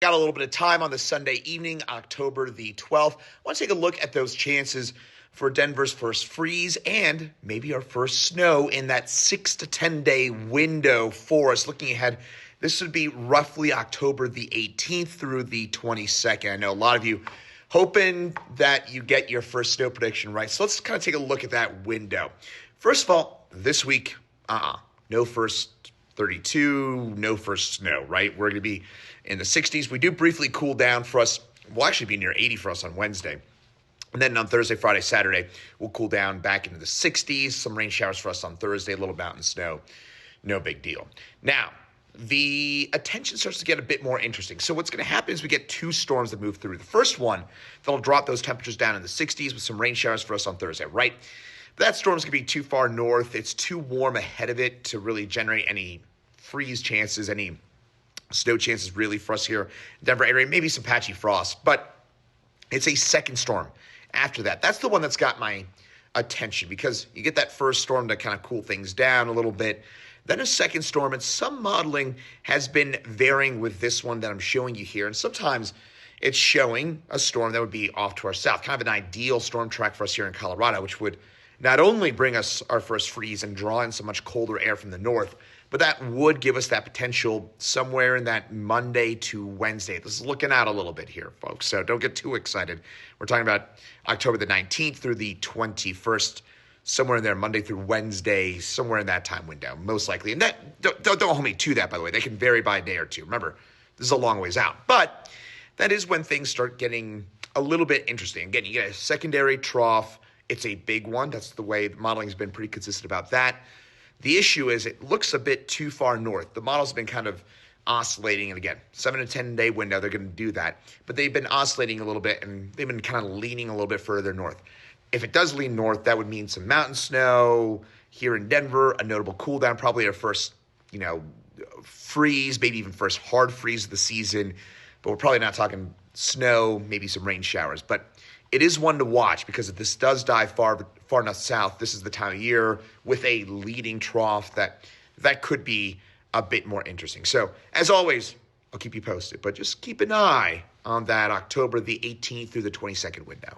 Got a little bit of time on the Sunday evening, October the 12th. I want to take a look at those chances for Denver's first freeze and maybe our first snow in that 6 to 10 day window for us. Looking ahead, this would be roughly October the 18th through the 22nd. I know a lot of you hoping that you get your first snow prediction right. So let's kind of take a look at that window. First of all, this week, no first 32, no first snow, right? We're going to be in the 60s. We do briefly cool down for us. We'll actually be near 80 for us on Wednesday. And then on Thursday, Friday, Saturday, we'll cool down back into the 60s. Some rain showers for us on Thursday, a little mountain snow. No big deal. Now, the attention starts to get a bit more interesting. So what's going to happen is we get two storms that move through. The first one, that'll drop those temperatures down in the 60s with some rain showers for us on Thursday, right? That storm's going to be too far north. It's too warm ahead of it to really generate any freeze chances, any snow chances really for us here in Denver area. Maybe some patchy frost, but it's a second storm after that. That's the one that's got my attention because you get that first storm to kind of cool things down a little bit. Then a second storm, and some modeling has been varying with this one that I'm showing you here. And sometimes it's showing a storm that would be off to our south, kind of an ideal storm track for us here in Colorado, which would not only bring us our first freeze and draw in so much colder air from the north, but that would give us that potential somewhere in that Monday to Wednesday. This is looking out a little bit here, folks, so don't get too excited. We're talking about October the 19th through the 21st, somewhere in there, Monday through Wednesday, somewhere in that time window, most likely. And that don't hold me to that, by the way. They can vary by a day or two. Remember, this is a long ways out. But that is when things start getting a little bit interesting. Again, you get a secondary trough. It's a big one. That's the way the modeling has been pretty consistent about that. The issue is it looks a bit too far north. The models have been kind of oscillating. And again, 7 to 10 day window, they're going to do that. But they've been oscillating a little bit, and they've been kind of leaning a little bit further north. If it does lean north, that would mean some mountain snow here in Denver, a notable cool down, probably our first, freeze, maybe even first hard freeze of the season. But we're probably not talking snow, maybe some rain showers. But it is one to watch because if this does die far enough south, this is the time of year with a leading trough that could be a bit more interesting. So as always, I'll keep you posted, but just keep an eye on that October the 18th through the 22nd window.